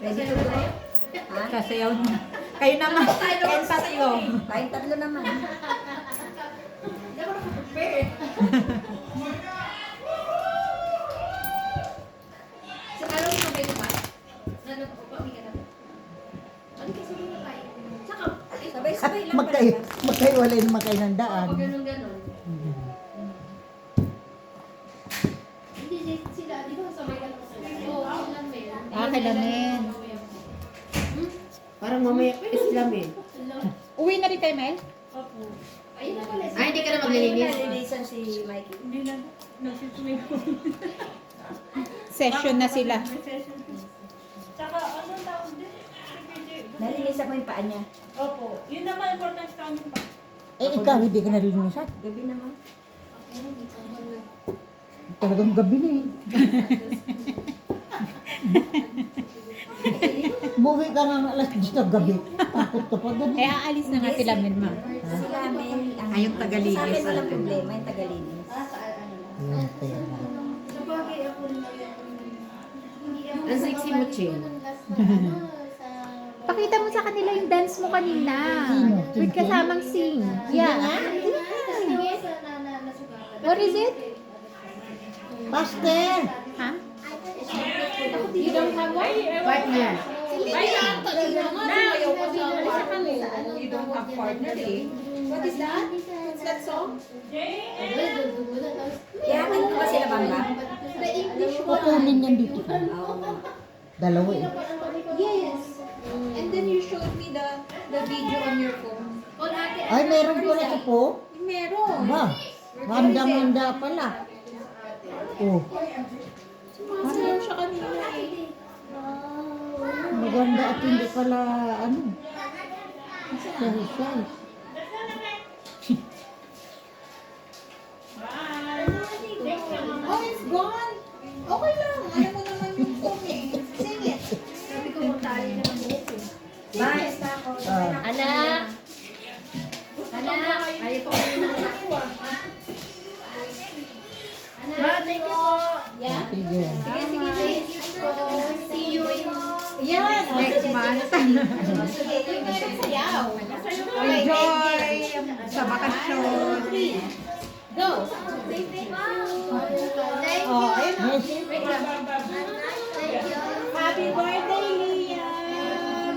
Ready to go? Ha? Sasayaw na. Kayo naman. Kayo tatlo. Tayong tatlo naman. Hindi ako nakaprepare. Sa araw mo ba ito ba? Nanonood ko pa, uwi ka na. Ano kasi hindi na tayo? Tsaka, Sabay-sabay lang Magkahiwalay naman kayo ng daan. pag ganun-ganun. Hindi sila, di ba sabay ka naman sila? Oo, sila men. Kila men. Parang mamaya pa sila men. Uwi na rin kayo, Mel? Opo. Ayun na pala. Ay, hindi ka na maglilinis. Nalilisan si Mikey. Hindi na. Nagsisumay ko. Session na sila. Tsaka, anong tawag din? Nalilisan ko yung paa niya. Opo. Yun naman important sa amin pa. Eh, ikaw, hindi ka nalilinisan. Gabi naman. Talagang gabi na eh. Umuwi ka nga ng alas 10 ng gabi. Takot ka pa doon. Eh, aalis na nga sila, Mel, ma. Sila Mel. Ay, yung tagalinis. Sa akin walang problema, yung tagalinis. Yan, kaya. Sabagay ako rin hindi ako. Ang sexy mo, Chin. Pakita mo sa kanila yung dance mo kanina. Sino? With kasamang sing. Yeah. What is it? Pastel! Ha? You don't have one? Partner. You don't have partner eh. What is that? What's that song? Iyakan ko ba sila, Bambam? The English one. Kukunin yan dito. Oo. Dalawa eh. Yes. And then you showed me the video on your phone. On ate. Ay, meron ko na ito po. Meron. Ba? Handa-handa pala. Oh, Sumasayaw siya kanina eh. maganda at hindi pala, ano. Shy-shy. Oh, it's gone. Okay lang. Alam mo naman yung phone eh. Sing it. Sabi ko magtali na ng buhok eh. Bye. Anak! Anak! Ayaw pa ko yung anak ko ah. Anak, thank you po. Yeah? Sige. Sige, thank you po. See you in... Yes, next month. Sige, yung kayo sayaw. Enjoy sa bakasyon. Go! Thank you. Oh, ayun na. Yes. Wait lang. Thank you. Happy birthday, Liam!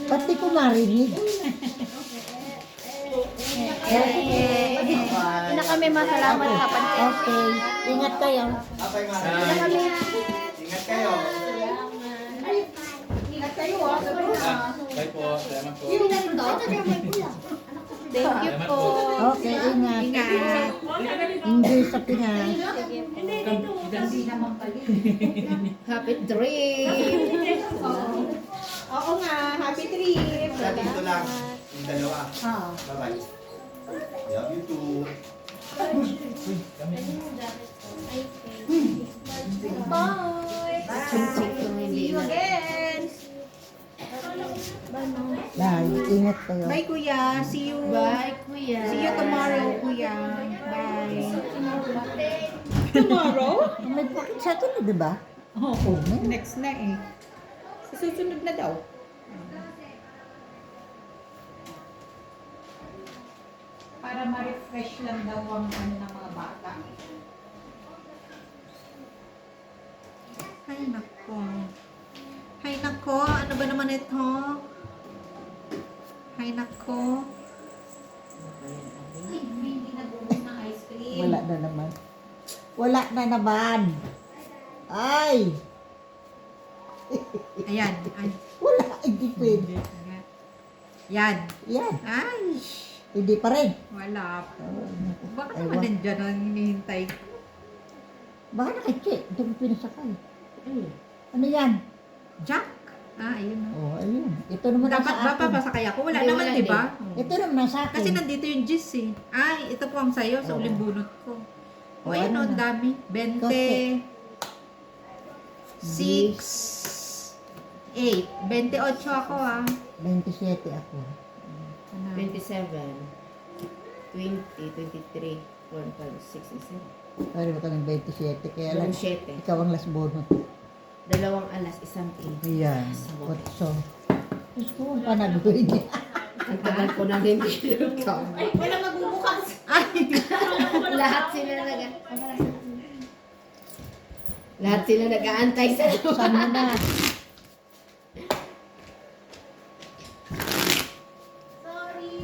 Pati ko marinig. Hindi na kami masalamat sa pansin. Okay. Ingat kayo. Ingat kayo. Ingat kayo ah. Bye po. Salamat po. Thank you po. Okay, ingat. Ingat. Enjoy sa Pinas. Happy dream. Oo nga, happy trip. Sabi ko lang. Yung dalawa. Bye-bye. Love you too. Bye. See you Again. Bye. Ingat kayo. Bye, Kuya. See you. Bye, kuya. See you tomorrow, Kuya. Bye. Tomorrow? May bakit sa ito na, di ba? Oo. Next na eh. Sa susunod na daw. Para ma-refresh lang daw ang ano ng mga bata. Ay, nako. Ay, nako. Ano ba naman ito? Ay, nako. Ay, hindi nagubos ng ice cream. Wala na naman. Wala na naman. Ay! Ayan. Ay. Wala. Hindi pwede. Yan. Yan. Ay, Hindi pa rin. wala po. Baka Ewan. naman nandyan ang hinihintay. Baka nakikit. Ito mo pinasakay. Ano yan? Jack? Ah, ayun. Oh, ayun. Ito naman Dapat nasa ba akin. papasakay ako? Wala Hindi, naman, wala di ba? Ito naman nasa akin. Kasi nandito yung gis eh. Ay, ito po ang sayo sa Oo. uling bunot ko. O, Oo, ayun, ano ang na? dami. 20, Kasi- 6, 8. 28 ako ah. 27 ako. 27. 20, 23, 4, 5, 6, 7. Pare ba kami 27, kaya lang Dalawang 7. ikaw ang last bonus. Dalawang alas, isang A. Ayan, Sabot. 8. Gusto mo panaguhin niya. Ang tagal ko na din ikaw. Wala magbubukas. Lahat sila Lahat sila nag-aantay sa Saan mo na? Sorry.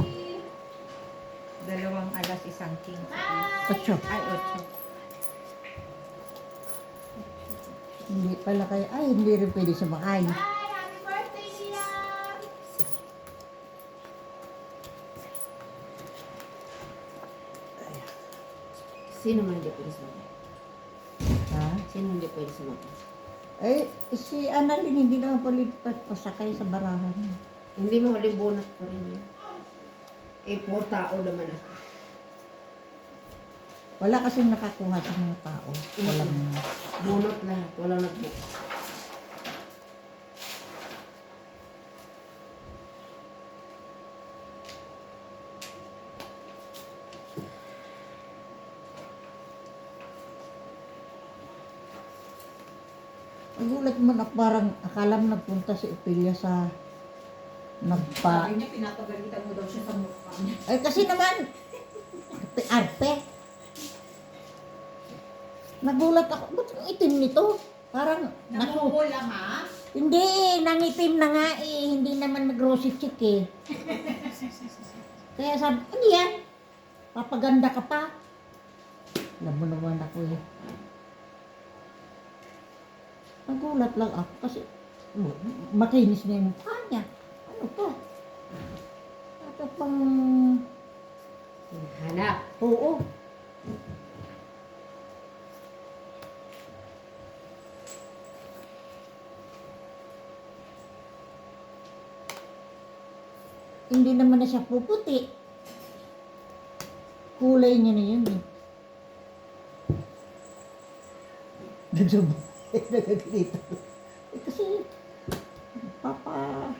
Dalawang alas, isang king. 8. Ay, 8. Hindi pala kayo, ay hindi rin pwede sumakay. Bye. Happy birthday, Liam. Sino man hindi pwede sumakay? Ha? Sino hindi pwede sumakay? Eh, si Annalyn hindi naman pala pasakay sa barahan. Hindi mo halibunat pa rin yun. Eh, 4 tao naman ako. Wala kasing nakakuha sa mga tao. Walang, Bunot lahat. Walang nag-book. nagulat mo na parang akala mo nagpunta si Ophelia sa nagpa... Sabi niya, pinapagalitan mo daw siya sa mukha niya. Ay kasi naman, arte. Nagulat ako, ba't yung itim nito? Parang, Namumula, ha? hindi eh, nangitim na nga eh, hindi naman nag-rosy chick eh. Kaya sabi, ano yan? Papaganda ka pa? Alam mo naman ako eh. Nagulat lang ako kasi makinis na yung mukha niya. Ano to? Ito pang... Hanap. Oo. Hindi naman na siya puputi. Kulay niya na yun eh. Nagsubo. Nagagalito. Eh kasi, papa...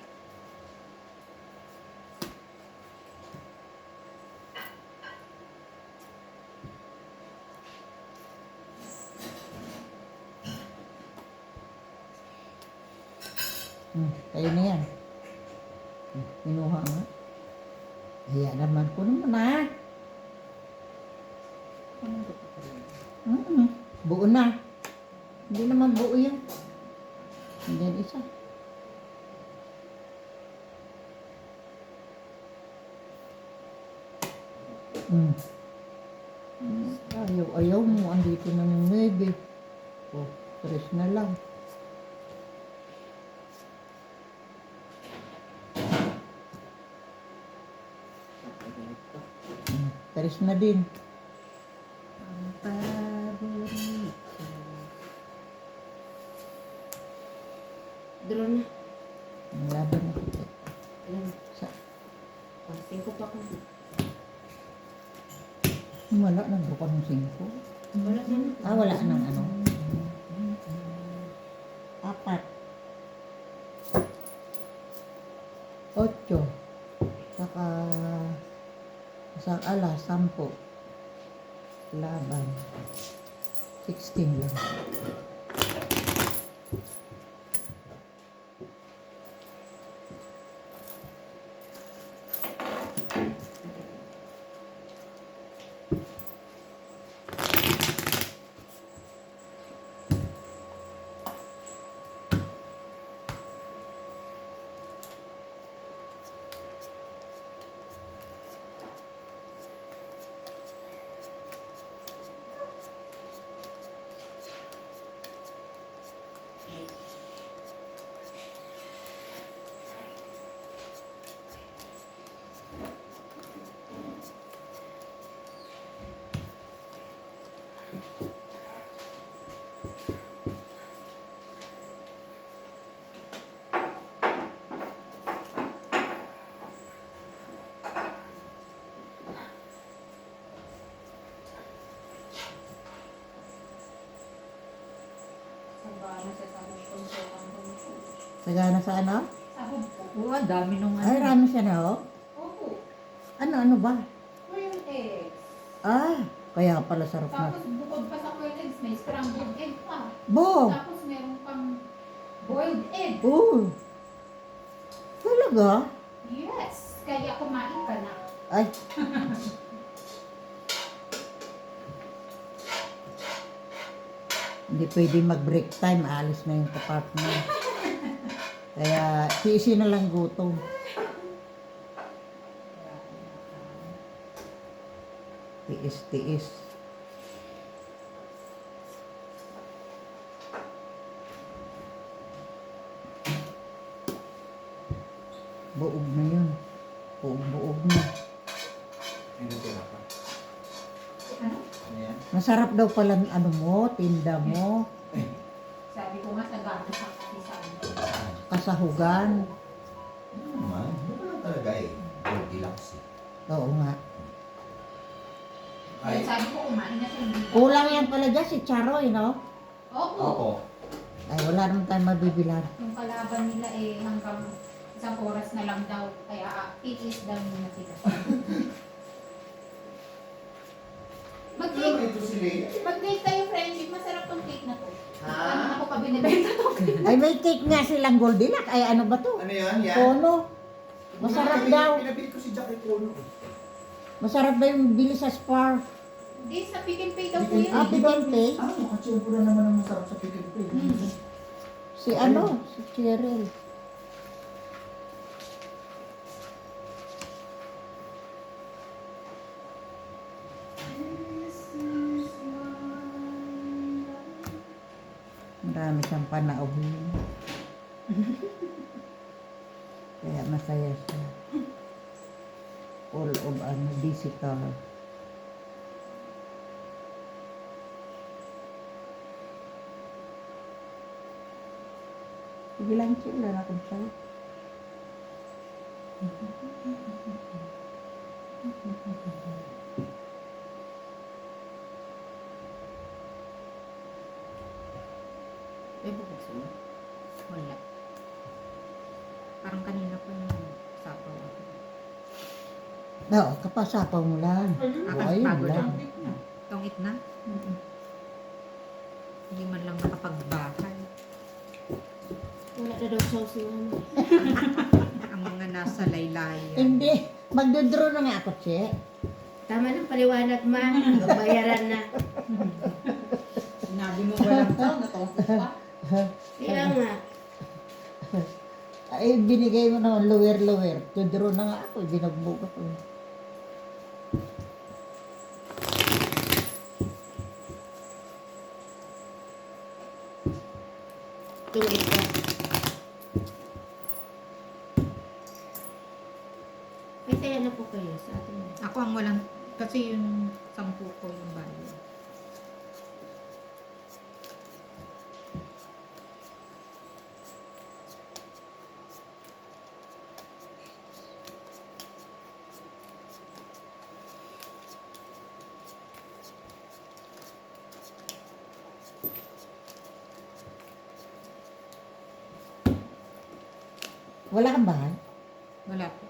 Tayo na yan. Kinuha nga. Kaya naman ko naman ah. Buo na. Hindi naman buo yan. Hindi isa. Ayaw mo. Andito na ng 9. Oh, 3 na lang. Taris na din. Ang paborito. Draw na. Ang laban na ito. Alam. Sa, 5 pa ko. wala na ka ng 5. Wala na. Ah, wala nang ano. 4. 8. Saka isang alas, 10. Laban. 16 lang. Sagana sa ano? Sahod po. Oo, ang dami nung Ay, rami siya na oh. Opo. Ano ba? Ano yung Ah, kaya pala sarap na. Tapos bukod pa sa quail eggs, may scrambled egg pa. Bo! Tapos meron pang boiled egg. Oh! Talaga? Yes! Kaya kumain ka na. Ay. Hindi pwede mag-break time, aalis na yung kapartner. Kaya, tiisin na lang gutom. Tiis. Buog na yun. Buog na. Hindi ko na pa. Ano? Ano yan? Masarap daw pala ang ano mo, tinda mo, Sabi ko nga sa gata sa kasisaan. kasahugan. Ano naman? Ano lang talaga eh. Goldilocks eh. Oo nga. Kaya Ay, sabi ko kumain na siya. Hindi. Kulang yan pala dyan si Charoy, no? Opo. opo. Ay, wala naman tayong mabibilan. Yung kalaban nila eh hanggang isang oras na lang daw. Kaya tiis daw muna sila. Ano Mag-cake. naman ito si Leia? Mag-cake tayo friendship. Masarap tong cake na to. Ha? Ano na ko pa binibenta to? Ay, may cake nga silang Goldilocks. Ay, ano ba to? Ano yan? Yan? Kono. Masarap daw. Pinabili ko si Jackie Kono. Masarap daw yung bili sa Spar. Hindi, sa Pick and Pay daw po Pick and yan. Ah, Pick and Pay? Ah, makachempo na naman ang masarap sa Pick and Pay. Si ano? Si Cheryl. Marami siyang panauhin. Kaya masaya siya. All of visitor. Sige lang, chill lang ako sa'yo. May bukas mo? Wala. Parang kanina pa yung sapaw ako. Oo, kapasapaw mo lang. Ayun Pagod lang. lang. Tongit na? Hindi man lang nakapagbahay. Wala na daw siya si mama. Ang mga nasa laylayan. Hindi. Magdodraw na nga ako, Che. Tama ng paliwanag, ma. Bayaran na. Sinabi mo walang taon, natongkot pa. Kaya nga. Ay, binigay mo naman lower. Dodraw na nga ako. Binagbog ako. Tungit ka. May saya na po kayo sa atin. Ako ang walang, kasi yung 10 ko yung bayo. Wala kang bahay? Wala po.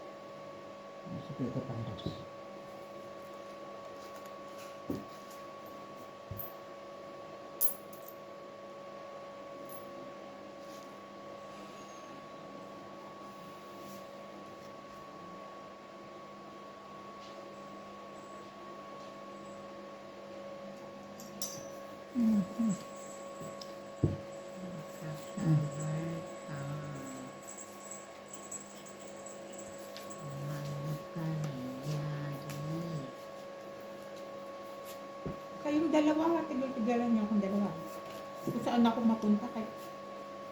Sige ko pandas. Kayong dalawa, tigal-tigalan niyo akong dalawa. Kung saan ako mapunta kay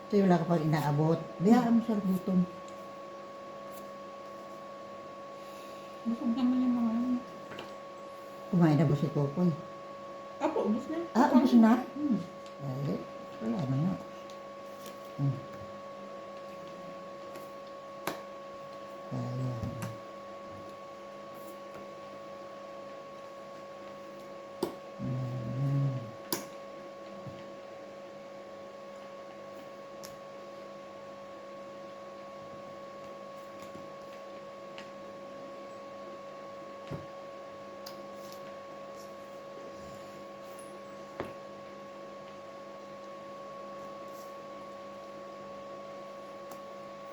So, wala ka pang inaabot. Biyaan mo siya gutom. busog naman yung mga ano. Kumain na ba si Popoy? Apo, ubus na. Ah, ubos na? Ay, wala na nga. Ayan.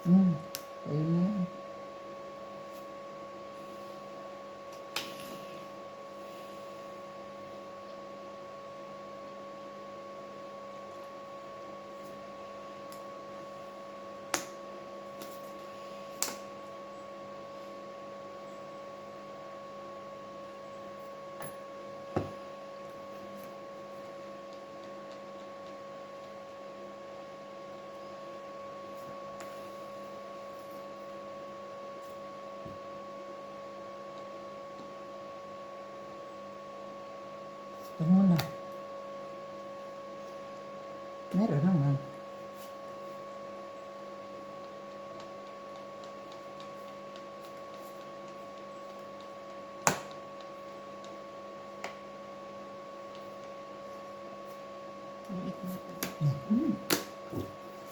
Ayun na yan. Ito muna. Meron naman.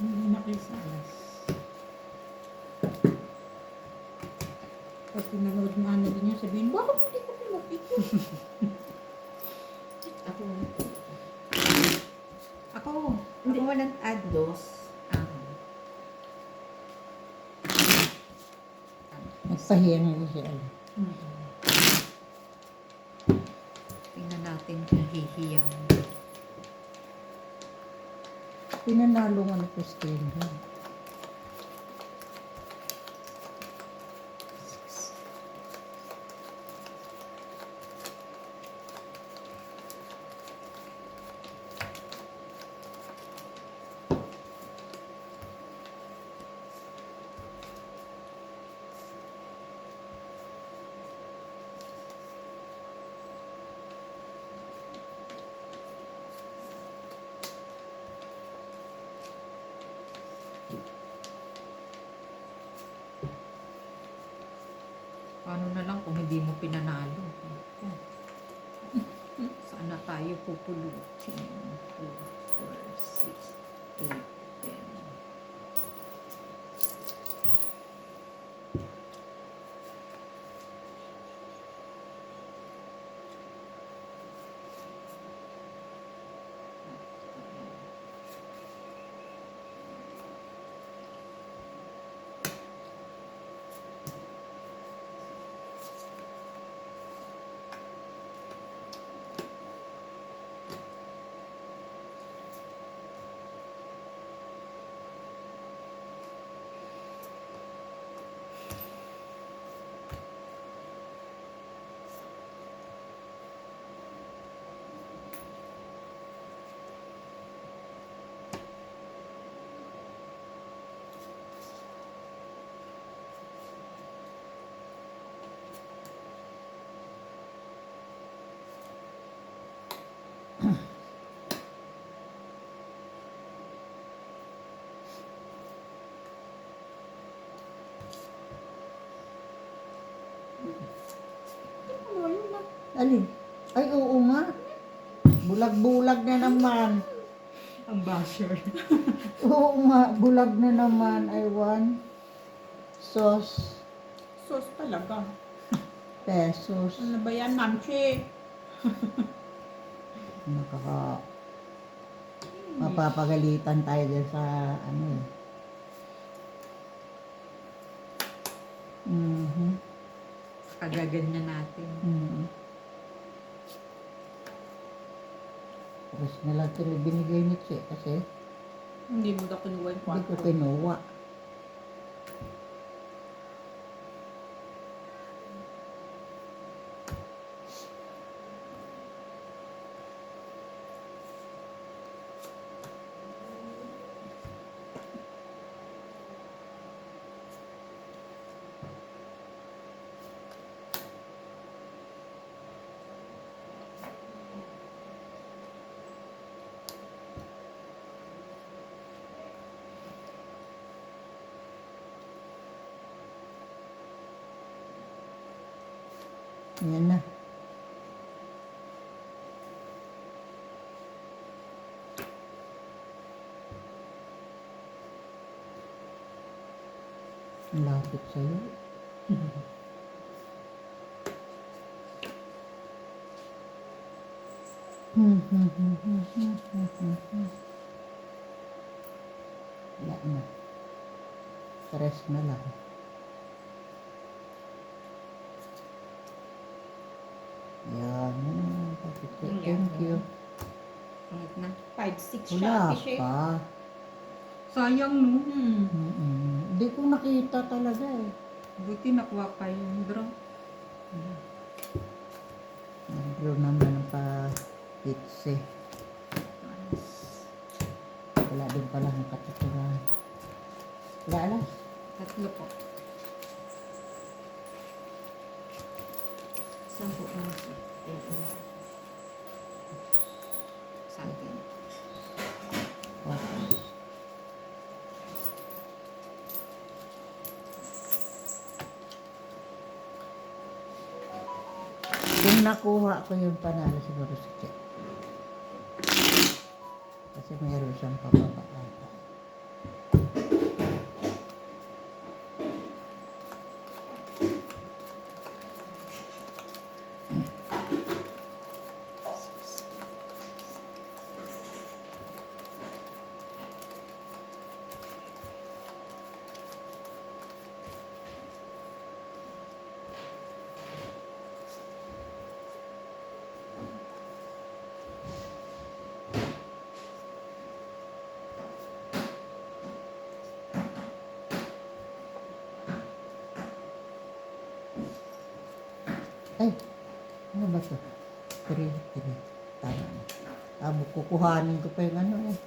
Hindi na kayo sa alas. Pag pinanood mo ano din niya, sabihin, bakit hindi ko pinapicture? Ako. Ako walang ados. Nagpahinga ko siya. Tingnan natin kung hihiyang. Pinanalo nga ni Christine. Paano na lang kung hindi mo pinanalo? Saan na tayo pupulutin? 2, 4, 6, 8, 10. Alin? Ay, oo nga. Bulag-bulag na naman. Ang basher. Oo nga, bulag na naman. I want sauce Sauce talaga. pesos. Ano ba yan, Mamche? Mapapagalitan tayo dyan sa ano eh. Kagaganyan natin. Tapos na lang ito binigay ni Che kasi Hindi mo daw kinuha yung hindi ko 4. kinuha. Yan na. Ang lapit sa'yo. Wala na. Stress na lang. Yan. Thank you. Pangit na. 5'6" siya, Wala Ate Shea. pa. Sayang no. Hindi ko nakita talaga eh. Buti nakuha pa yung draw. Naglo naman pa pitse. Wala din pala ang katuturan. Wala alas. 3 po. 10 po na siya. Sa atin. Okay. Kung nakuha ko yung panalo siguro si Che. Kasi meron siyang pababaan. Ay, ano ba to? 3. Tama na. Kukuhanin ko pa yung ano eh.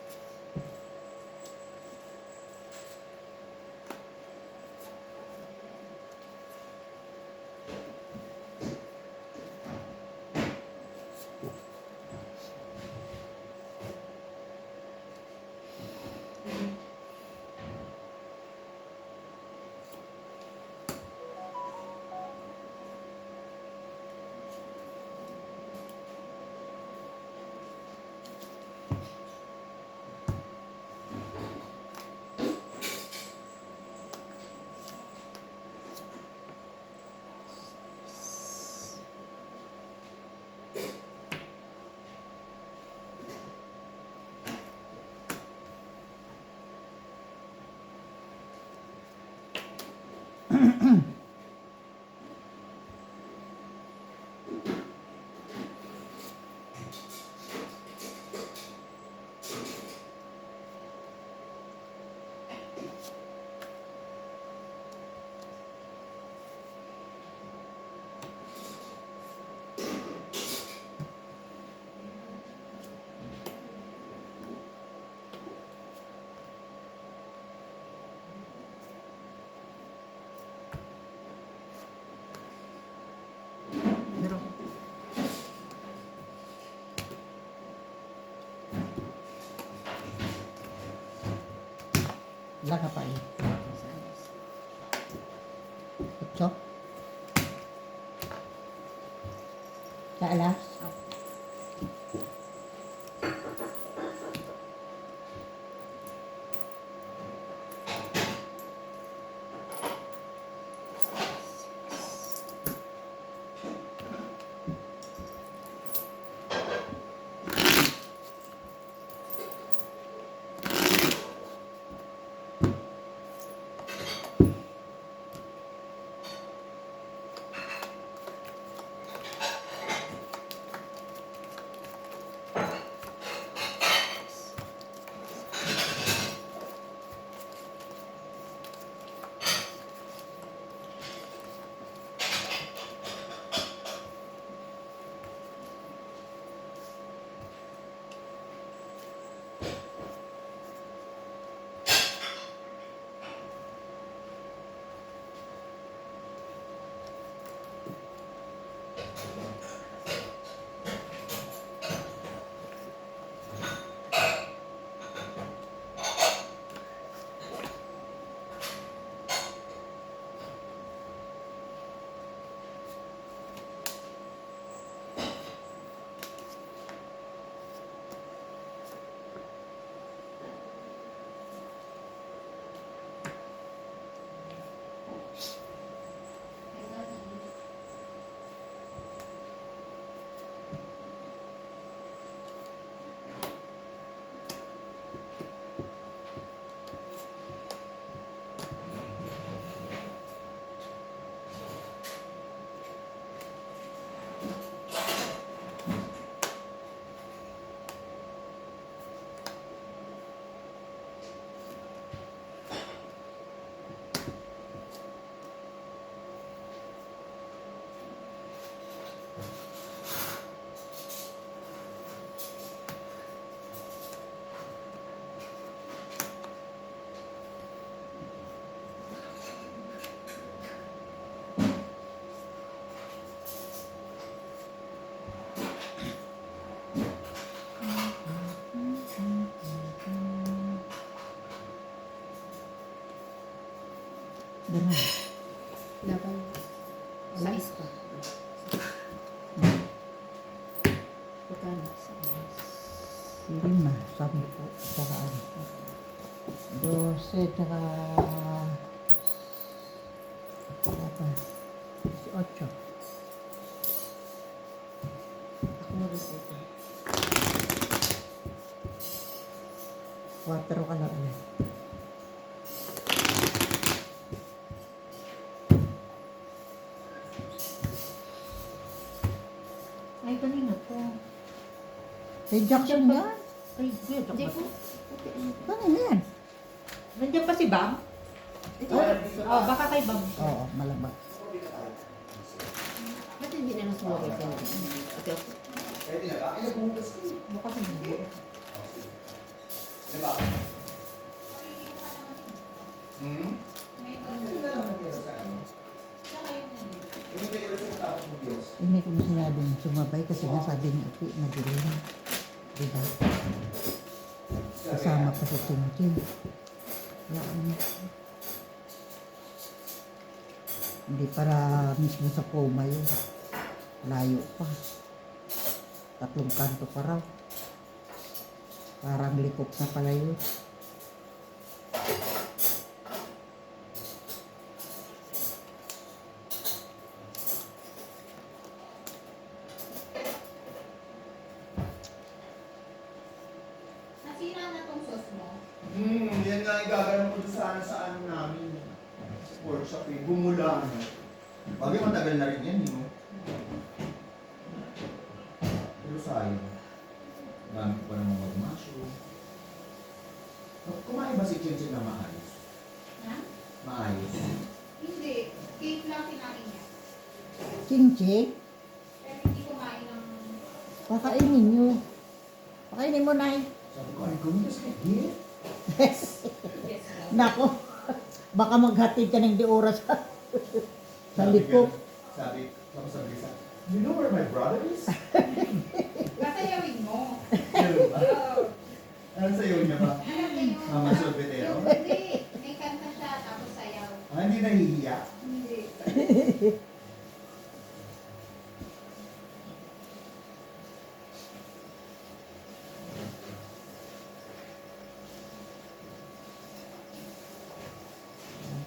Draw. Wala ka pa eh. 8. Sa alas? Pagkano sa alas? 5, 10, tsaka ano. 12, tsaka... Wala pa. 18. Ako mo rin po ito. 4 ka lang ulit. Ay, kanina po. Kay Jackson yan. Ay, kuya, Hindi po. Kanina yan. Nandiyan pa si Bam? Oh, baka kay Bam. Oo, malaba. Ba't hindi na nasumabay ka na? Ito ako. Pwede na ba? Ay, nagbuhugas ko. Mukha sa hindi. Di ba? Hmm? Hindi na lang natira sa ano. Hindi kayo rin sa tapos ng Diyos. Hindi ko na sinabing sumabay kasi nasabi niya ako, madilim. Diba? Kasama pa sa Chin-Chin. Yan. Hindi para mismo sa coma yun. Layo pa. 3 kanto pa raw. Parang likop na pala yun. Nasira na tong sauce mo. Yan nga yung gagawin ko sana sa ano namin. Sa workshop eh. Bumula na. Bagay matagal na rin yan, no? Pero sayang. Gamit ko pa naman mag-mushroom. Kumain ba si Chinchin na maayos? Ha? Maayos. Hindi. Cake lang kinain niya. Chin-Chin, Pero hindi kumain ng... pakainin nyo. Pakainin mo, Nay. Sabi ko, ay, gumigas ka, yeah. Yes. Nako, baka maghatid ka ng di oras sa likop. Sabi sa you know where my brother is? Pasayawin mo. Ganun ba? Oo. Ano sa'yo niya ba? Alam niya yung... Mama Solvetero? Hindi. May kanta siya tapos sayaw. Ah, hindi nahihiya. Hindi.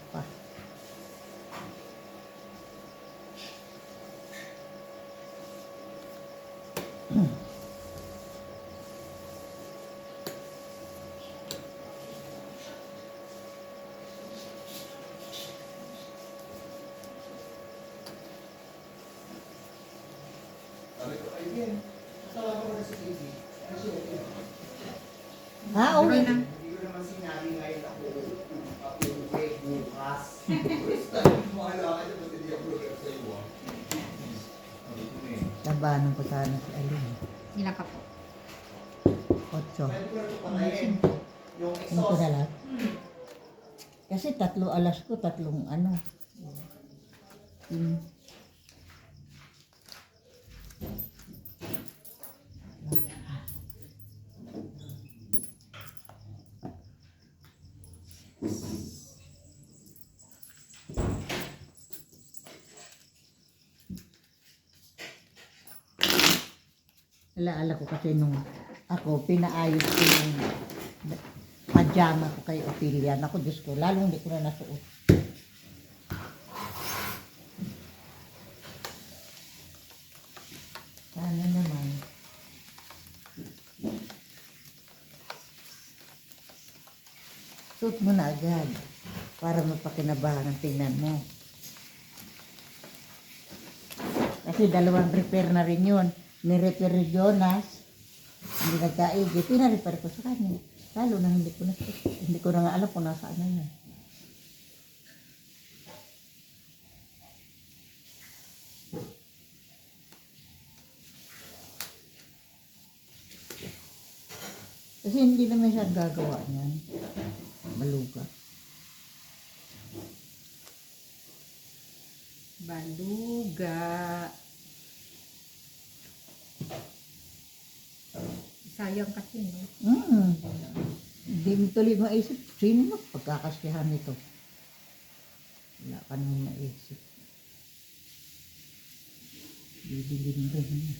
Pa. Sabi ko, ay, again, tawagan ko na si TV. Kasi okay. Ah, okay. Hindi ko naman sinabi ngayon ako uuwi bukas. Basta yung mga lakad yung hindi ako lugar sa iyo. Sabi ko na eh. Taba ng pagkano si Alin. Ilan ka po? 8. Pwede ko na ito patayin. Yung Ano ko exhaust. na lang? Kasi 3 alas ko, 3 ano. Alaala ko kasi nung ako, pinaayos ko yung pajama ko kay Ophelia. Ako, Diyos ko, lalong hindi ko na nasuot. Sana naman. Suot mo na agad para mapakinabahan ang tingnan mo. Kasi 2 repair na rin yun. Ni-repair ni Jonas, hindi nagkaigi, pina-repair ko sa kanya. Lalo na hindi ko na nga alam kung nasaan na yan. Kasi hindi naman siya gagawa niyan. Maluga. Baluga. Sayang kasi, no? Hindi mo tuloy maisip, sino pagkakasyahan nito? Wala ka naman maisip. Bibilin rin niya.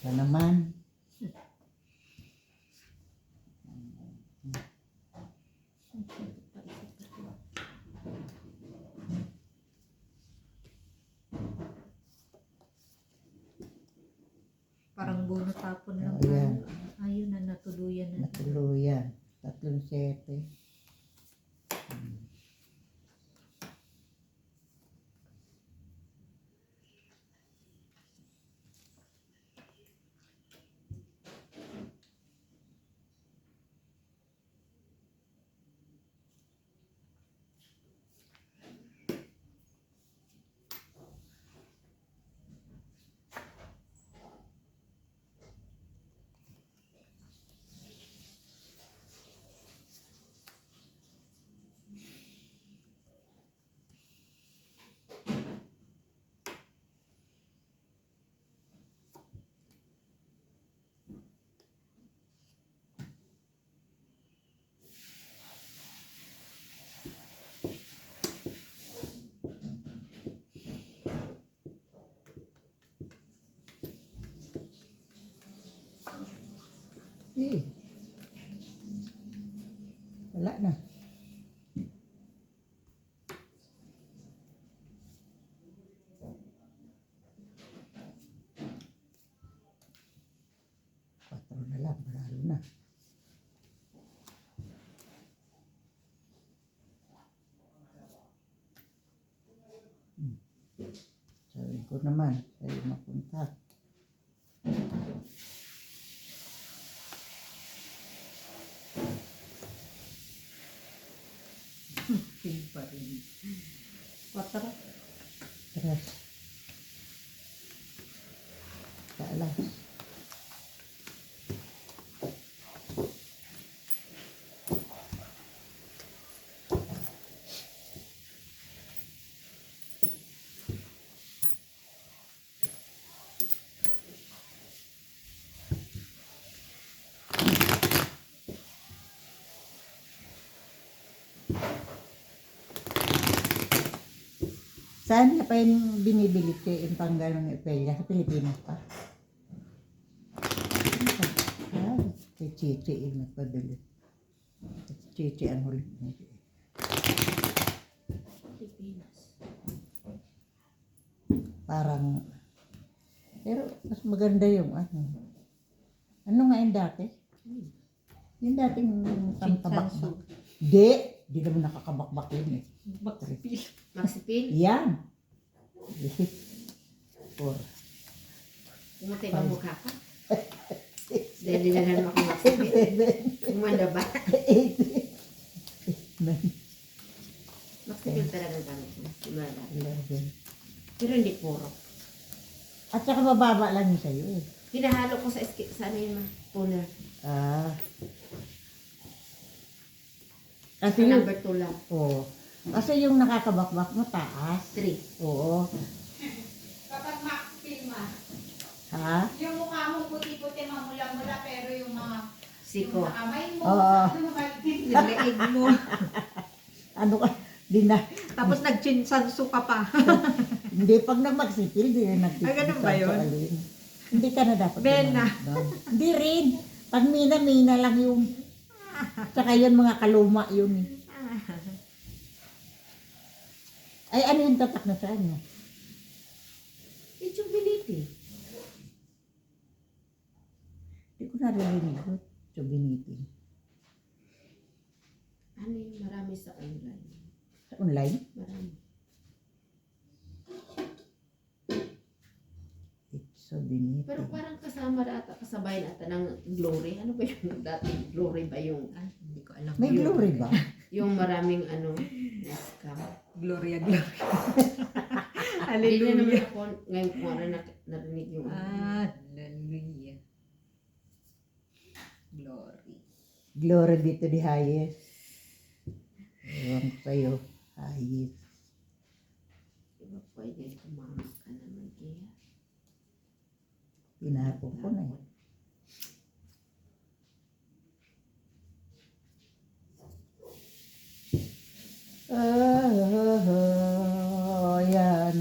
Ito naman. Parang buno tapon lang. Oh, yan. Ayun na, natuluyan na. Natuluyan. 3 sete. Eh. Wala na. Patro na lang, maralo na. Sabi ko naman, sa'yo mapunta. Pin pa rin. Patara. Tres. Sa alas. Saan niya pa yung binibili ko yung panggalong epelya? Sa Pilipinas pa? Ah, kay Chichi yung nagpabili. Chichi ang huli. Parang, pero mas maganda yung ano. Ano nga yung dati? Yung dating pangkabakbak. Di naman nakakabakbak yun eh. Maxipil? Yan. Por. Pumatay ba mukha ka? Dahil nilalan mo akong maxipil. Kumanda ba? Maxipil talagang gamit mo. Kumanda. Pero hindi puro. At saka mababa lang yun sa'yo eh. Hinahalo ko sa ano yun ma? Toner. Ah. Sa Kasi yung, number 2 lang. oh, kasi yung nakakabakbak mo taas. 3. Oo. Kapag ma, Ha? yung mukha mo puti-puti, mamula-mula, pero yung mga Siko. yung kamay mo, Oo. maliit. Naglaig mo. Ano ka? Di na. Tapos nagchinsansu ka pa. Hindi, pag nagmagsipil, di na nagtitipid. ganun ba yun? Hindi ka na dapat. Bena. ganun. Hindi rin. Pag mina-mina lang yung, tsaka yun mga kaluma yun eh. Ay, ano yung tatak na sa ano? Ichubility. Hindi ko naririnig ko. Chubiniti. Ano yung marami sa online? Sa online? Marami. Chubiniti. Pero parang kasama ata, kasabay na ata ng glory. Ano ba yung dati? Glory ba yung, Hindi ko alam. May glory ba? yung maraming ano, scam? Gloria, gloria. Hindi na naman Hallelujah. ako, ngayon ko nga narinig yung Hallelujah. Glory. Glory be to the highest. Ewan ko sa'yo. Highest. Diba pwede kumama ka naman kaya? Pinapon ko na eh. Oh, yan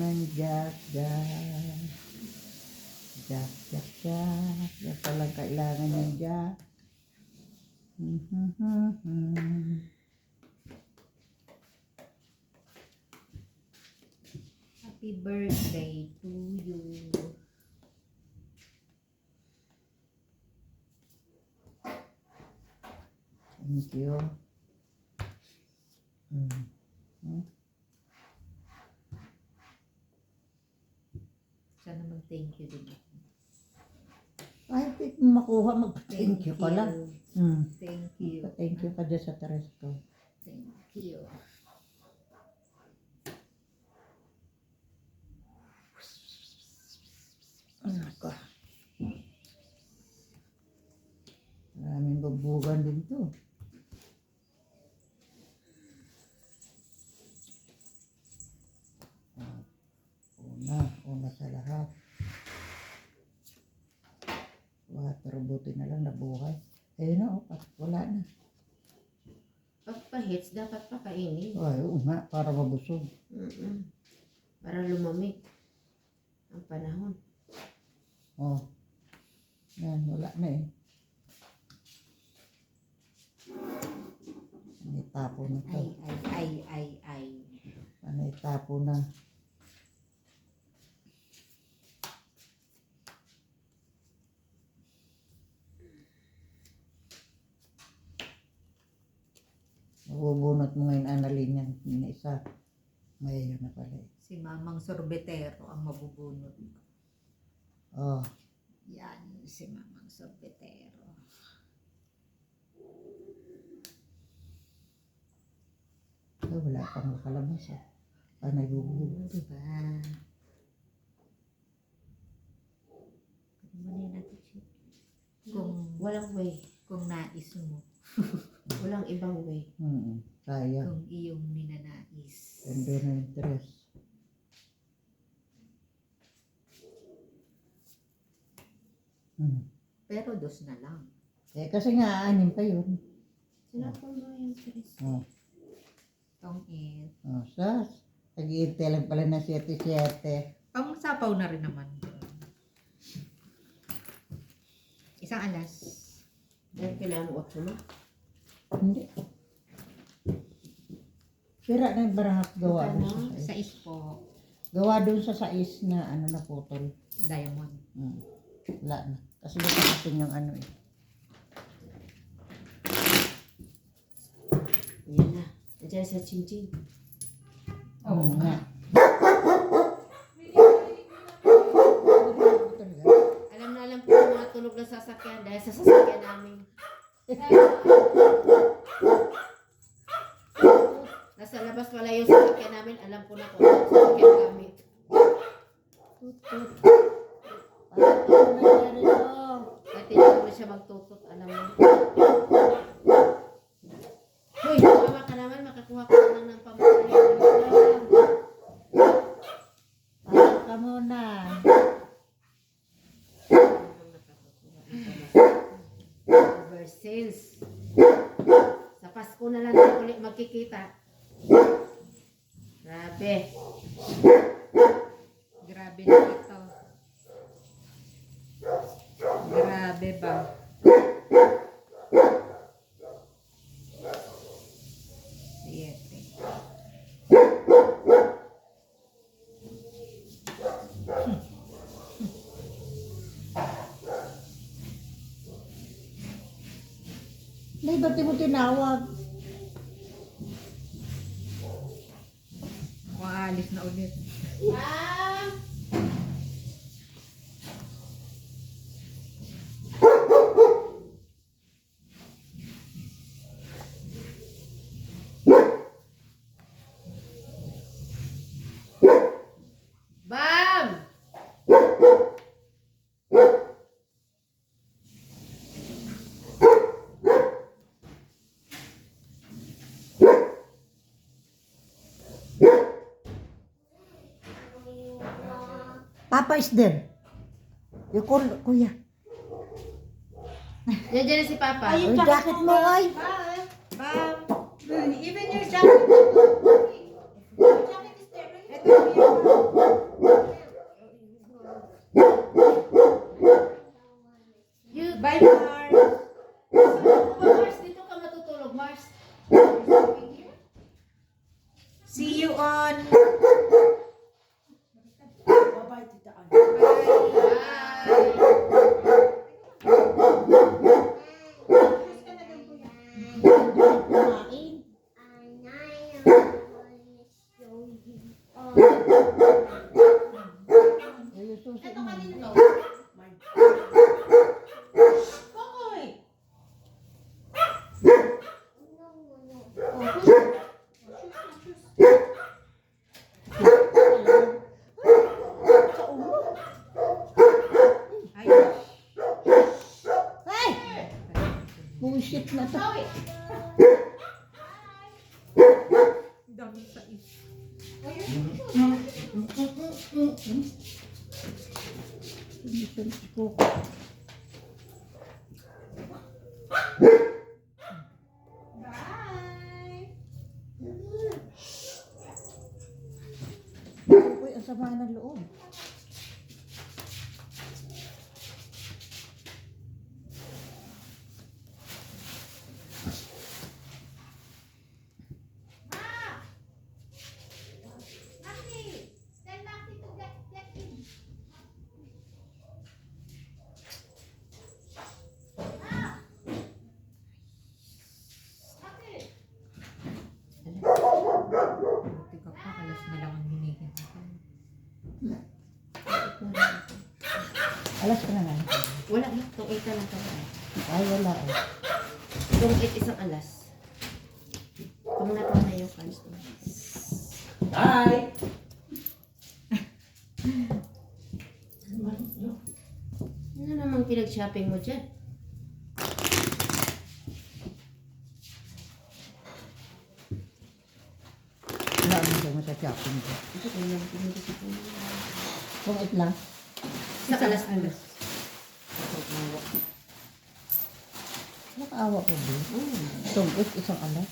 ang jack, jack. Jack, jack, jack. kailangan yan dyan. Happy birthday to you. Thank you. Sana mag-thank you din ako. Ay, di mo makuha, mag-thank you ka lang. Thank you. Thank you ka dyan sa tres ko. Thank you. Ako. Maraming bubugan din to. Una sa lahat. Water buti na lang nabuhay. Eh no, wala na. Pag pa-hits, dapat pakainin. Ay, oo nga, para mabusog. Para lumamig ang panahon. Oh. Yan, wala na eh. May tapo na to. Ay. May tapo na. Mabubunot mo ngayon, Annalyn, yan. Yung isa. Ngayon na pala eh. Si Mamang Sorbetero ang mabubunot. Oh. Yan, si Mamang Sorbetero. Ay, wala pang makalabas ah. Panay bubunot. Diba? Ano natin siya? Walang way. Kung nais mo. Walang ibang way. Kaya. Kung iyong ninanais. Ganda na yung dress. Pero dos na lang. Eh, kasi nga, 6 pa yun. Sinapon mo yung stress. Oh. Tongit. Oh, sas. Nag-iintay lang pala na 7-7. Pangsapaw na rin naman. Isang alas. Dahil kailangan mo 8 mo. Hindi. Sira na yung barahak gawa Ano? doon sa Sa sais. ispo, Gawa doon sa sais na ano na putol. diamond. Wala na. Kasi nakasin yung ano eh. Yan na. Nandiyan sa chinchin. Oo nga. Alam po yung mga tunog ng sasakyan dahil sa sasakyan namin. Nasa labas pala yung sasakyan namin. Alam ko na kung ano sasakyan gamit. At tinuro siya magtutot. Alam mo. Uy, mama ka naman. Makakuha ka lang ng pamakain. Parang ka muna. Oversales. Sa Pasko na lang tayo ulit magkikita. Grabe. Grabe na ito. Grabe ba? Siete. May ba't di mo tinawag? Maalis na ulit. Bam! Papa is there. You call, kuya. Yan dyan na si Papa. Uy, jacket mo, ay. Bam! Even your jacket. Your jacket is there. Ito yung You Bye, Mars. Mars, dito ka matutulog, Mars. See you on... Bye-bye, Tita Ann. Kumain. Yung susi Ito mo. kanino? Kokoy! Ay, Ay! Bullshit na to. dami sa is. Uy, ang sama ng loob. Buti ka pa, alas na lang ang hinihintay. Alas ka na nga. Wala na, itong 8 na lang ka. Ay, wala eh. Itong 8 isang alas. Kung na na yung cards mo. Bye! Ano namang pinag-shopping mo dyan? Wala mo sa shopping ko. Ito ko yung pinag-shopping mo. Kung itla. Isang alas na. Nakaawa ko din. Tungkot isang alas.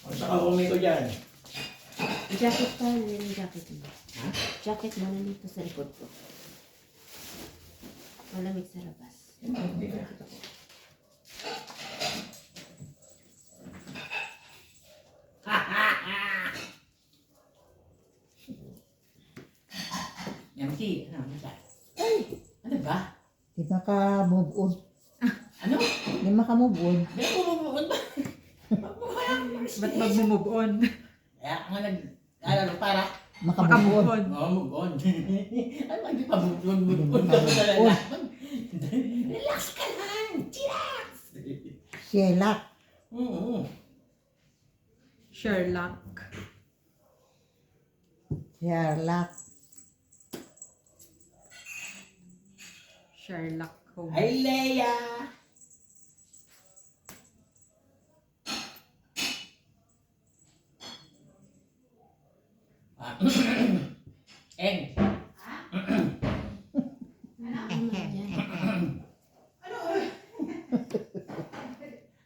Ang saka ko dyan. Jacket pa, yun yung jacket mo. Jacket mo nandito sa likod ko. Malamig sa labas. Yamki, ano ba? Ano ba? Di maka-move on. Ano? Di maka-move on. Hindi ko bumubuon ba? Ba't mag-move on? Kaya nga ano, para? Maka-move on. Makamove on. Oo, move on. Ano ba, hindi pa move on ka Move ba on. lalaman? Relax ka lang! Chillax! Sherlock. Oo. Sherlock. Sherlock. Sherlock Holmes. Hi, Leia! Ah, Eng.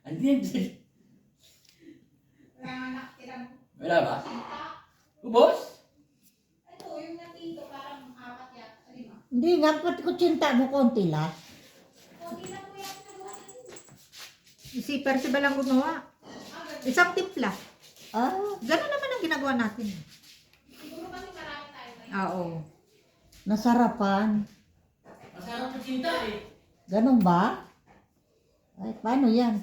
Andyan. Wala ba? Ubos? Hindi nga, pati ko tsinta mo konti lang. Si Percy ba lang gumawa? Isang timpla. Ah, Ganun naman ang ginagawa natin. Oo. nasarapan. Masarap ang cinta eh. Ganon ba? Ay, paano yan?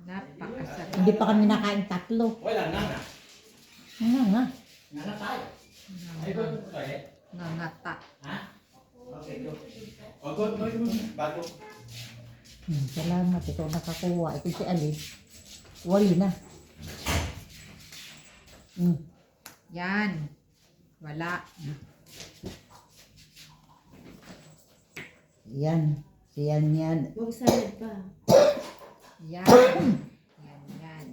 Napakasarap. Hindi pa kami nakain tatlo. Wala na na. Ano nga? Nana tayo. Ay, go to tayo. Nangata. Ha? Okay, go. O, go. Bago. Salamat, ikaw nakakuha. Ito si Alice. Wali na. Yan. Wala. Yan. Siyan yan. Huwag salad pa. Yan. Yan, yan.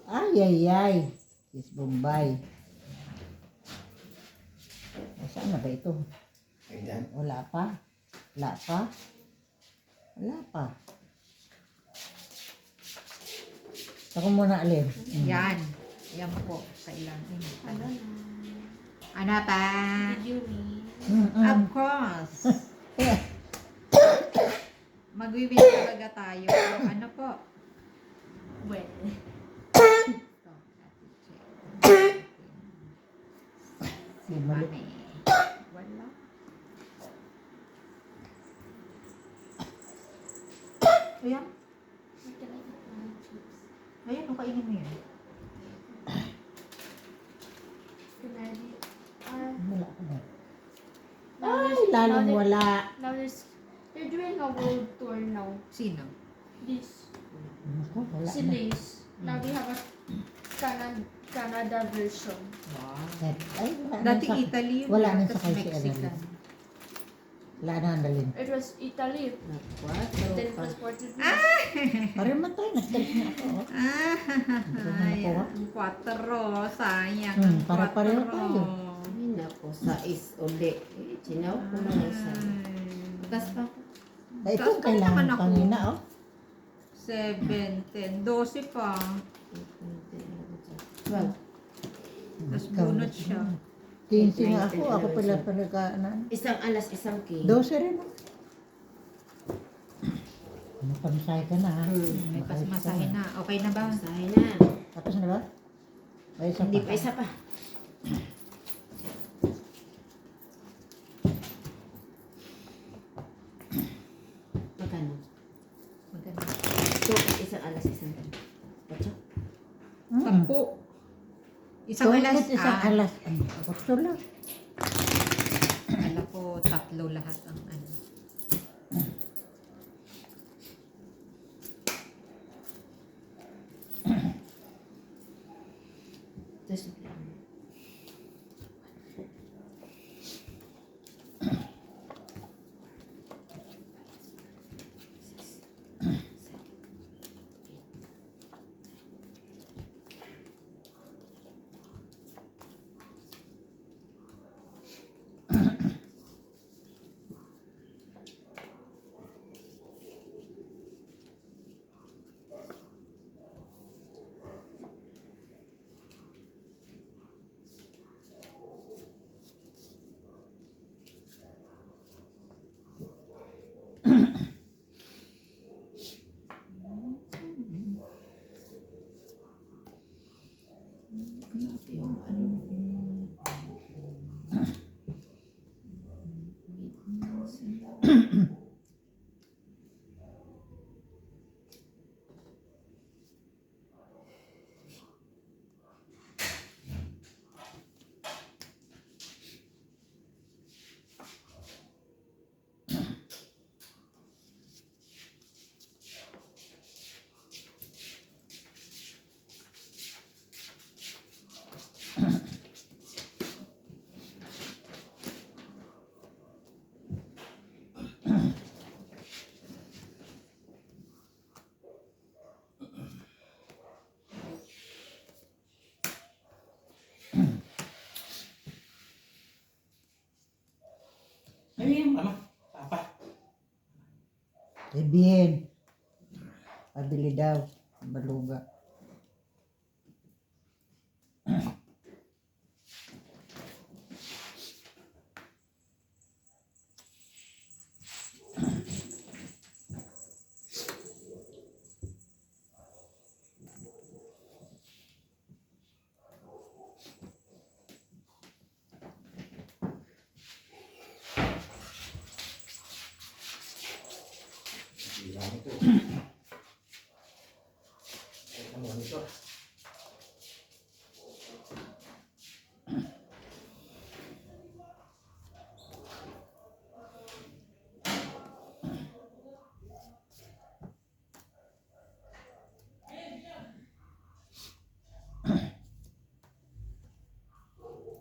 Ay, ay, ay. Is Bombay. Saan na ba ito? Ayan. Wala pa. Wala pa. Wala pa. Ako muna alin. Yan. Yan po. Kailangan. Ano na? Ano pa? Did you read? Of course. Mag-win talaga tayo. Ano po? When? Si Malik. Mami. Wala. Ayan. Ayan, kainin mo yan. Wala ka na. Ay, lalong wala. Now they're doing a world tour now. Sino? This Naku, wala si na. Lace. Now they have a Canada version. Wow. Ay, wala na Dati sa... Italy yun. wala na tapos sakay si Mexican. Annalyn. Wala na andalin. It was Italy. Then it was Portuguese. Parang matay, nagdalis na ako. Oh. Ayan. Quattro. Sayang. Para-pareho tayo. Ay, nako, sa is uli. Eh, chinaw ko na lang sa... Bukas pa ako. Ay, ito Tapos kailangan naman ako. pangina, oh. 7, 10, 12 pa. 12. Tapos Ikaw bunot na- siya. 15 nga ako. Ako pala pala Isang alas, isang king. 12 rin, oh. Pamisay ka na, ha? May pasmasahin na. Okay na ba? Basahin na. Tapos na ba? Ay, isa Hindi pa. pa, isa pa. Magkano? Maganda. So, isang alas, isang king. Ocho? Sampu. Isang alas. Isang alas. Ay, gusto lang. Akala ko tatlo lahat ang ano. Tapos, Ano yan, mama? Papa? Eh, bien. Pabili daw. Baluga.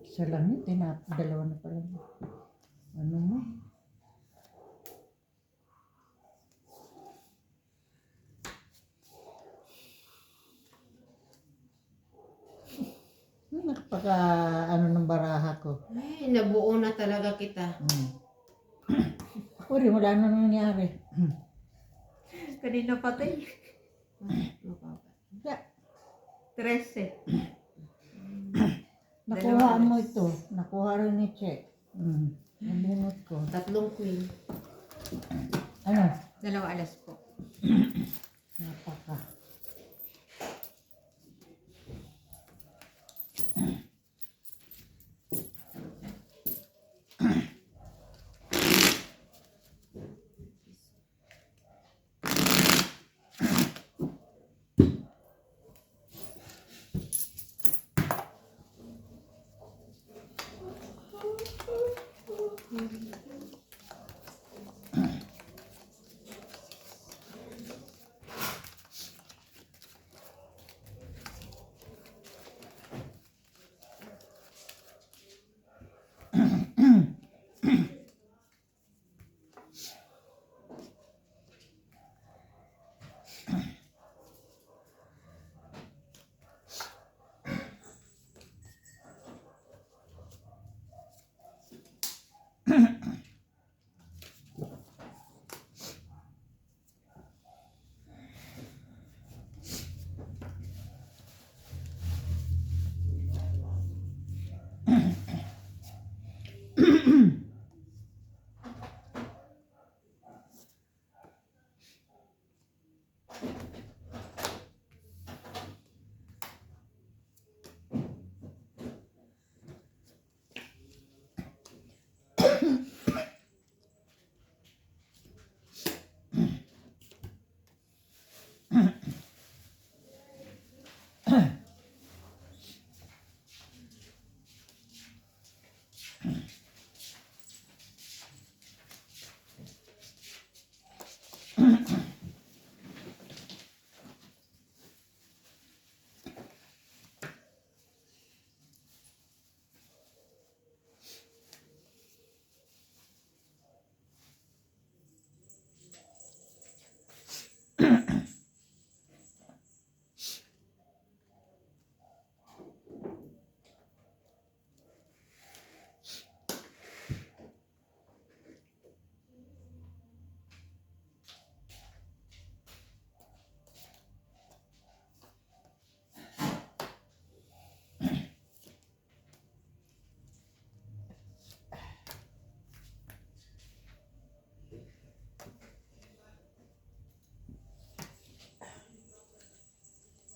Isa lang yun. Dalawa na pala. Ano mo? Pagka ano ng baraha ko. Ay, nabuo na talaga kita. Ako rin, wala na nangyari. Kanina patay. Mababa. 13. Nakuha mo ito. Nakuha rin ni Che. Nabunot ko. 3 queen. Ano? 2 alas po. Napaka.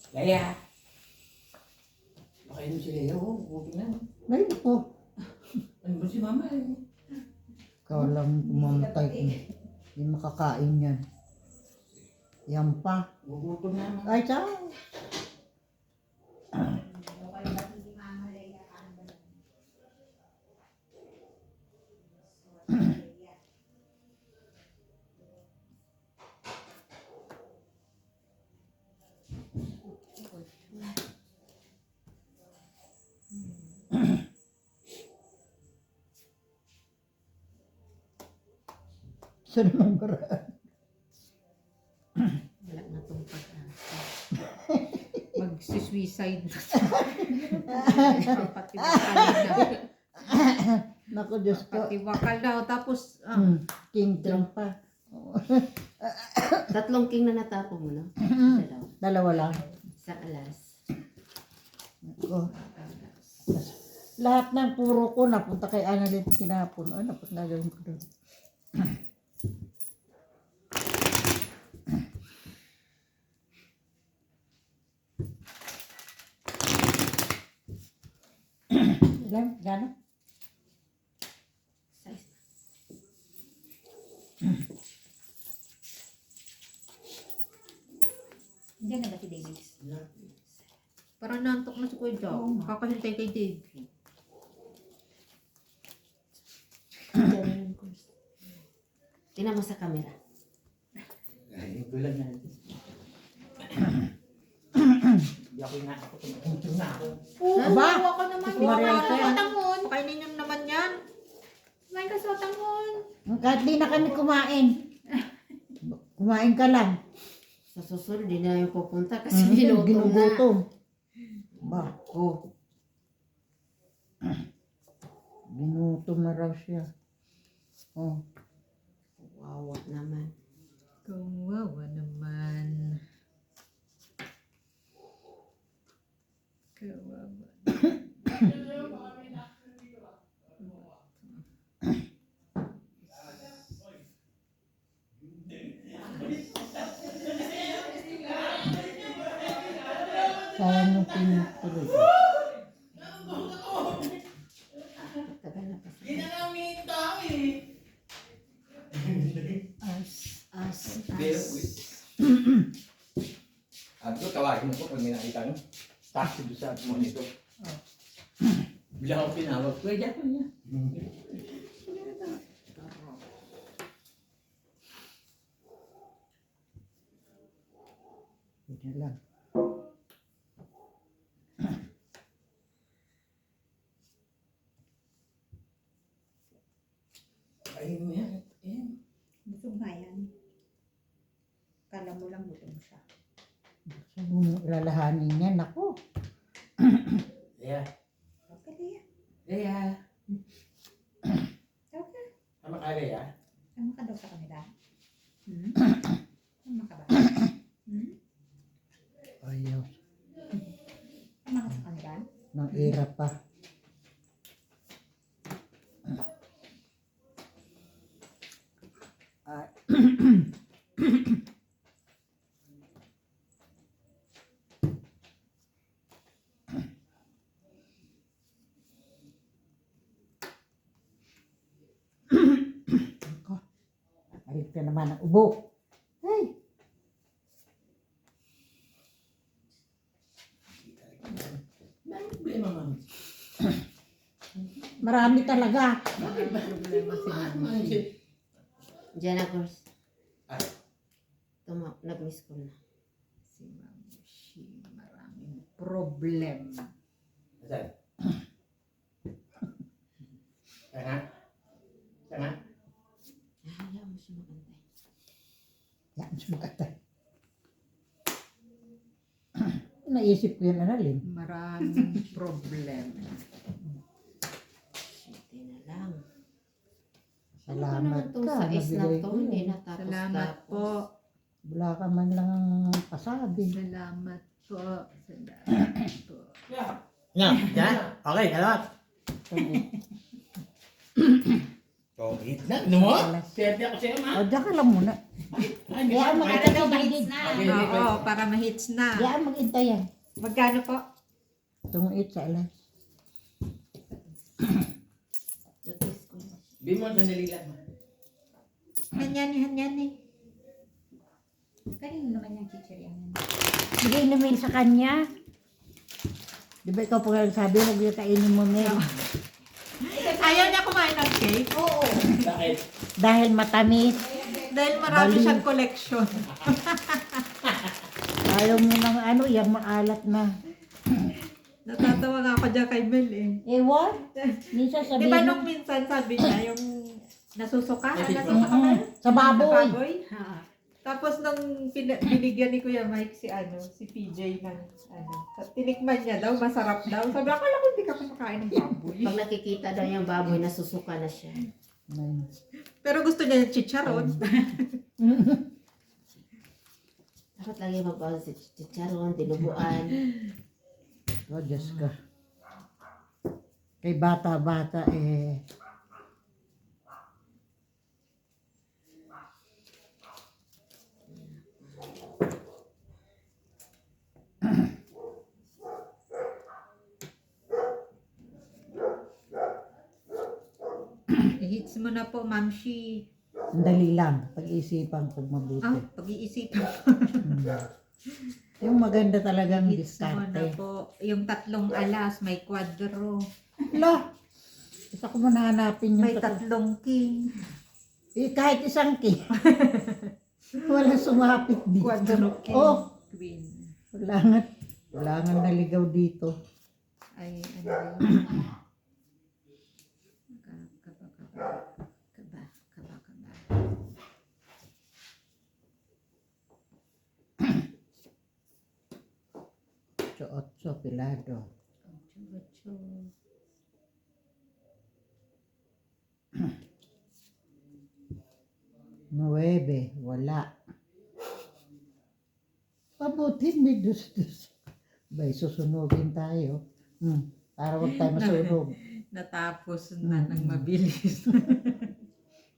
Laya. Baka yun si Leo. Buti na. Ngayon po. Ano ba si Mama eh? Ikaw lang pumamatay ko. Hindi makakain yan. Yan pa. Gugutom na. Ay, ciao. Sa naman paraan. Wala na itong pag-asa. Mag-suicide na. Patiwakal na. Naku, Diyos ko. Patiwakal daw. Tapos, King pa. 3 king na natapon mo, no? Dalawa lang. Sa alas. Naku. Lahat ng puro ko napunta kay Annalyn kinapon. Ano pa gagawin ko doon? Ilan? Gano'n? Diyan na ba si David? parang nantok na si Kuya Jack. Kakahintay kay Dave. Tingnan mo sa camera. Ay, gulang na. Hindi ako na ako. Gutom na ako. Aba! Bawa ka naman. Si Maria Bawa ka Jose. naman. Pakainin niyo naman yan. Kumain ka sa tangon. Kahit di na kami kumain. Kumain ka lang. Sa susunod, di na yung pupunta kasi ginutom na. Ginugutom. Ba? Oh. Ginutom na raw siya. Oh. Wawa naman. Kawawa naman. Kawawa. Sayang yung pinutuloy. Tagal na pa. Hindi na namin tao As. Sabi ko, tawagin ko pag may nakita nyo. Taxi doon sa monitor. Bila ako pinawag ko, dyan ko niya. Yun lang. Ayun mo yan. Ayan. Busog nga yan. Kala mo lang gutom siya. So, lalahanin niya, naku. Leia. Okay, Leia. Leia. Okay. Tama ka, Leia? Tama ka daw sa kanila. Tama ka ba? Ayaw. Tama ka sa kanila? Nang ira pa. Ay. Ako. Alit ka naman ang ubo. Hey. May problema, ma'am. Marami talaga. Problema si Ma'am Shi. Diyan ako. Ay. Nag-miss ko na. Si Ma'am Shi. Maraming problema. Saan? Sana? Sana? Ayaw mo siya magantay. Yan, sumakatay. Naisip ko yan, Annalyn. Maraming problema. Shit na lang. Salamat Ano naman tong ka. sa is na nabigay to, ko hindi yun. natapos. Salamat po. Wala ka man lang pasabi. Salamat po. Salamat po. Yan, yan. Okay, salamat. Oh, hit na. Ano mo? Swerte ako sa'yo, ma. O, diyan ka lang muna. Ay, hindi Kaya ba? maganda daw mahigit na. Okay, okay. Oo, para ma-hits na. Kaya maghintay yan. Magkano po? Tumuit sa alas. Notice ko na. Di mo, sandali lang, ma. Hanyani. Kanino naman yung chichirya yan? Bigay namin sa kanya. Di ba ikaw pa sabi, huwag yung kainin mo, Mel. Ayaw niya kumain ng cake? Oo. Bakit? Dahil matamis. Dahil marami Bali. siyang collection. Ayaw mo ng ano, yung maalat na. Natatawa nga ako dyan kay Mel eh. Ewan? Minsan Di sabihin ba mo, nung minsan sabi niya yung nasusuka? Nasusuka. Nasusuka ba yun? sa baboy. Tapos nung binigyan ni Kuya Mike si si PJ ng tinikman niya daw, masarap daw. Sabi, akala ko hindi ka kumakain ng baboy. Pag nakikita daw yung baboy, nasusuka na siya. Pero gusto niya yung chicharon. Dapat lagi magbawa si chicharon, dinuguan. Oh, Diyos ka. Kay bata-bata eh. I-hits mo na po, Ma'am Shi. Sandali lang. Pag-isipan ko mabuti. Pag-iisipan mo. Yung maganda talagang Hits mo na diskarte. po. Yung 3 alas, may kwadro. Ala! Gusto ko man hanapin yung May 3 king. kahit isang king. Wala sumapit dito. Kwadro king. Oh, Queen. wala nga naligaw dito. Ay, ano yun? Kaba. Otso, pilado. Ocho. 9, wala. Pabuti may dus-dus. Bay, susunugin tayo. Para huwag tayo masunog. Natapos na ng mabilis.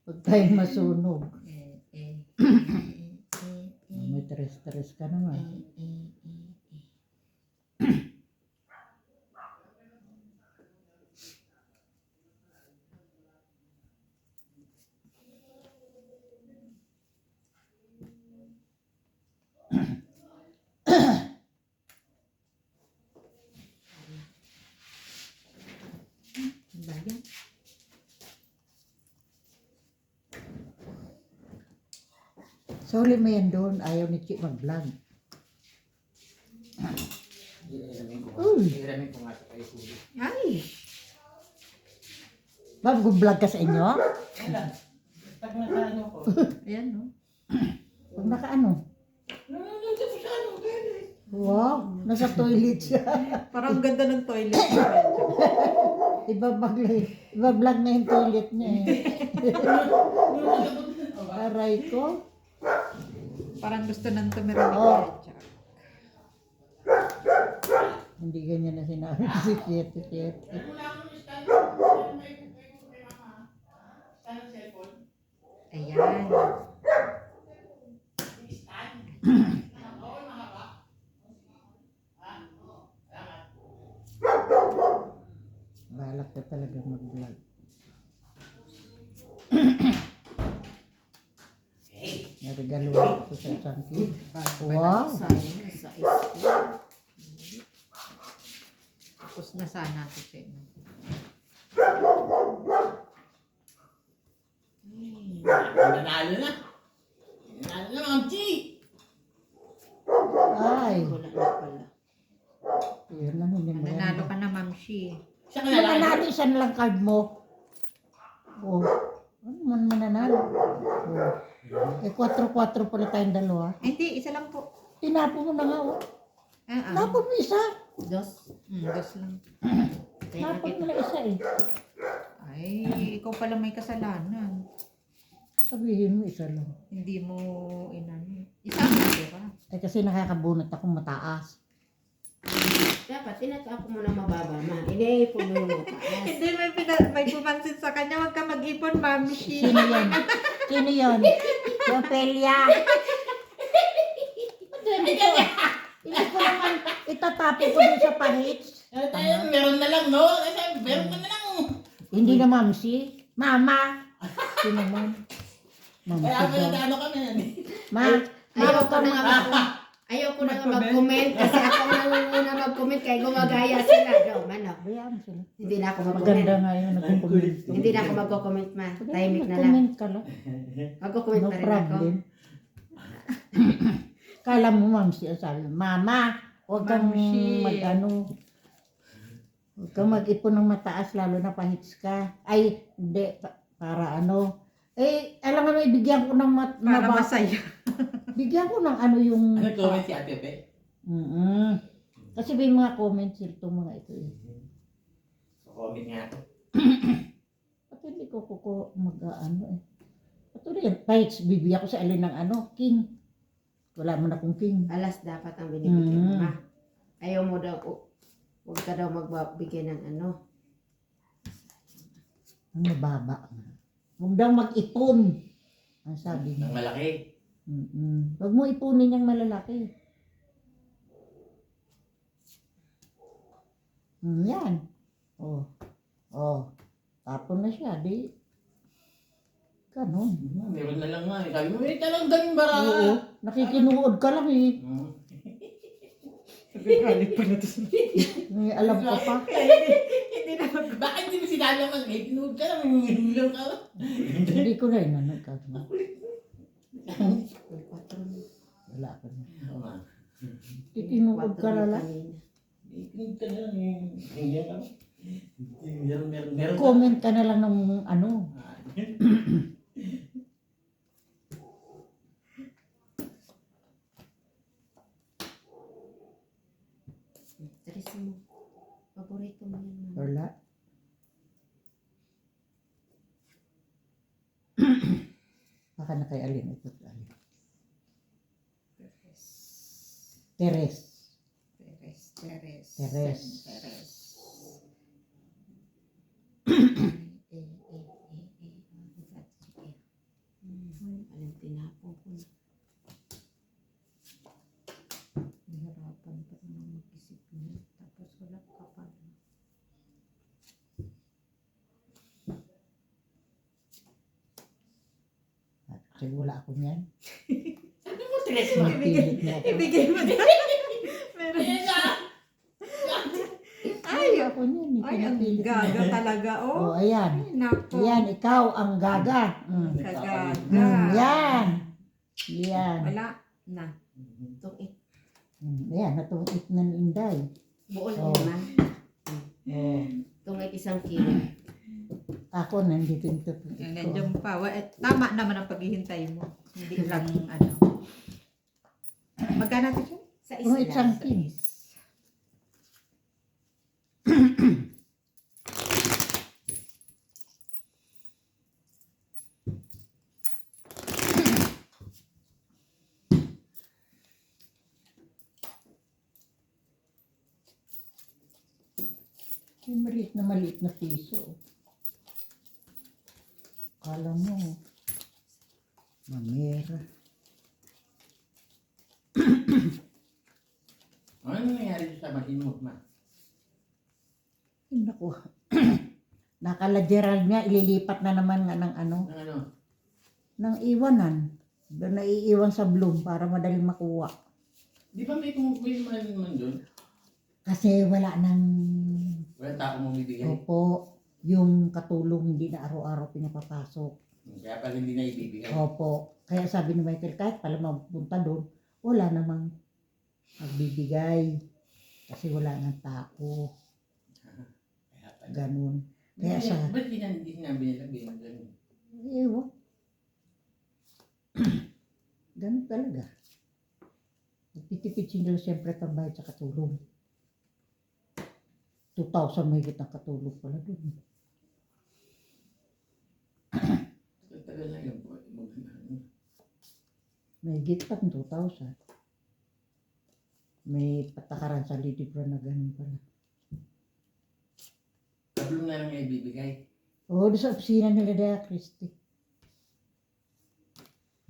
Huwag tayong masunog. eh, eh, May tres-tres ka naman. Bayan. Soli mo yan doon. Ayaw ni Chi mag-vlog. Hiramin ko nga sa kayo huli. Ay! Mag-vlog ka sa inyo? Pag nakaano ko. Ayan, no? Pag nakaano? Wow, nasa toilet siya. Parang ganda ng toilet. Iba-vlog na yung toilet niya eh. Aray ko. Parang gusto nang tumira ng Oh. ketchup. Hindi ganyan na sinabi si Tieto. Ayan. Balak ka talaga mag-vlog. Narigaluhan ko sa isang kid. Wow! Sayang sa school. Tapos na sana ito sa inyo. Nanalo na. Nanalo na, Ma'am Chi. Ay! Wala na pala. Yun lang, hindi mo Nanalo ka na, Ma'am Shi. Siya Ano manalo, isang lang card mo. Oh, ano man mananalo? Oh. Eh, 4-4 pala tayong dalawa. Ay, hindi, isa lang po. Tinapo mo na nga, oh. Tapon mo isa. Dos. Dos lang. Tapon mo na isa eh. Ay, ikaw pala may kasalanan. Sabihin mo isa lang. Hindi mo inano. Isa mo ka. Eh, kasi nakakabunot ako mataas. Dapat tinatapon mo na mababa, ma. Iniipon mo yung mataas. Hindi, may pumansin sa kanya. Huwag ka mag-ipon, Ma'am Shi. Sino yan? Sino yan? Si Ophelia. Hindi ko naman itatapon ko doon sa pahits. Meron na lang, no? Kasi meron ka na lang. Hindi na mamsi. Mama. Sino man? Mamsi Kaya ako daw. ano kami yan. Ma. Ayoko na nga ayoko na nga mag-comment kasi ako nangunguna mag-comment kaya gumagaya sila. No, mano. Bayaan mo sila. Hindi na ako Maganda mag-comment. nga yun. Nagkukulit. Hindi na ako mag-comment, ma. Tahimik na lang. Mag-comment ka lang. Mag-comment No pa rin ako. problem. Kala mo, mamsi, sabi, Mama, huwag kang Mamsi. huwag kang mag-ipon ng mataas, lalo na pahits ka. Ay, hindi, para ano. Eh, alam nga, bigyan ko ng Para mababa. masaya. Bigyan ko ng ano yung... Ano comment si Ate Pe? Kasi may mga comments itong mga ito eh. So, comment nga ako. At hindi ko mag-ano eh. At ito rin, pahits, bibigyan ko sa alin ng ano, king. Wala mo na akong king. Alas dapat ang binibigyan mo, ma. Ayaw mo daw, huwag ka daw magbigay ng ano. Ang mababa. Huwag daw mag-ipon. Ang sabi Ang niya. malaki. Huwag mo ipunin yung malalaki. Yan. Oh. Tapon na siya. Di. Ganon. Meron na lang nga. Sabi mo, may talang ganun bara. Oo. Nakikinuod ka lang eh. Galit pa na to. May alam ko pa. Hindi na mag- Bakit hindi mo sinabi ako, may tinuod ka lang, may hilang ka. Hindi ko rin ano ka. Wala ka na. Oo nga. Tinuod ka lang. Tinuod ka lang, hilang ka. Meron ka. Comment ka na lang ng ano. Tres mo. Paborito mo yan, ma. Wala. Baka ka na kay Alin. Ito Alin. Teres. Teres. Teres. Alam, tinapon ko na. Nahirapan pa naman mag-isip niya. Tapos wala ka pa. Kasi wala ako niyan. Sabi mo, Tres, Mapilit mo ako. Ibigay mo na. Meron siya. Ay, Ako niyan. ay, ang Pinapilit mo. gaga talaga. Oh, Oh, ayan. ay, nako. Yan, ikaw ang gaga. Kagaga. Yan. Yan. Wala na. itong Yan, natutik na ni Inday. buo lang Oh. naman. Oh. Itong 1 kilo. Ako nandito ito. Nandiyan pa. Tama naman ang paghihintay mo. Hindi lang ano. Magkano ito siya? Sa Oh, isla. isang kin. Yung maliit na piso. Kala mo, mamera. Ano nangyari sa machine mo, ma? Ay, naku. Nakala Gerald niya, ililipat na naman nga ng ano, Ang ano? ng iwanan. Doon na iiwan sa Bloom para madaling makuha. Di ba may man doon? Kasi wala nang, Wala tao mong bibigay. opo, yung katulong hindi na araw-araw pinapapasok. Kaya pala hindi na ibibigay. Opo. Kaya sabi ni Michael, kahit pala mapunta doon, wala namang magbibigay. Kasi wala nang tao. Kaya pala. Ganun. Kaya sa, Ba't hindi sinabi nila ganun? ewan. Ganun talaga. Nagtitipid sila siyempre pambayad sa katulong. 2,000 mahigit ang katulong pala doon. Tagal na yun po. Mahigit pa ng 2,000. May patakaran sa Lidibra na ganun pala. Tablong na lang niya ibibigay. Oo, doon sa opisina nila Dea Christie.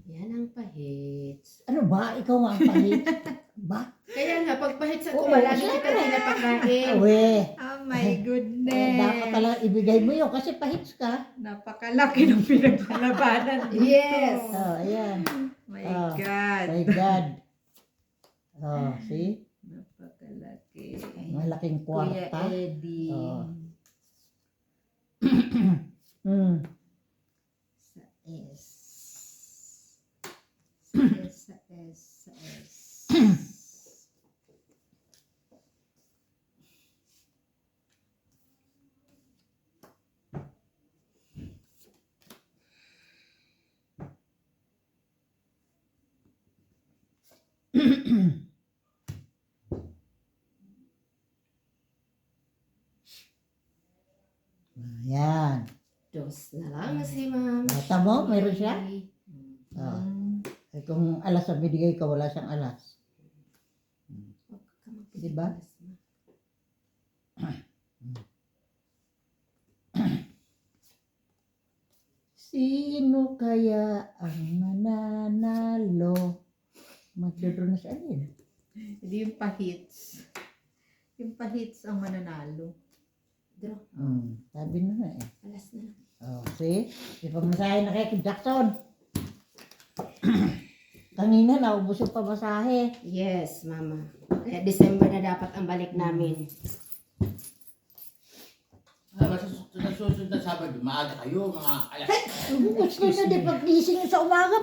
Yan ang pahits. Ano ba? Ikaw nga ang pahit? Ba? Kaya nga, pag pahits Oo, ako, wala na syempre. kita pinapakain. Awe. Oh my goodness. Dapat talaga ibigay mo yun kasi pahits ka. Napakalaki ng pinaglalabanan dito. Yes. Oh, ayan. My Ah, God. My God. Oh, see? Napakalaki. Malaking Kuya kwarta. Eddie. Oh. Sa S. Sa S, sa S, sa S. Ayan. Dos na lang si ma'am. Bata mo, mayroon siya? Ah. Mm. Eh, kung alas ang binigay ka, wala siyang alas. Di ba? Sino kaya ang mananalo? Magdodro na siya rin. Hindi yung pahits. Yung pahits ang mananalo. Draw. Sabi na nga eh. Alas na lang. Oh, see? Di pa masahe na kay Jackson. Kanina naubos yung pamasahe. Yes, mama. Kaya December na dapat ang balik namin. Sa susunod na Sabado, maaga kayo, mga alas. Ubus na na, di pag gising sa umaga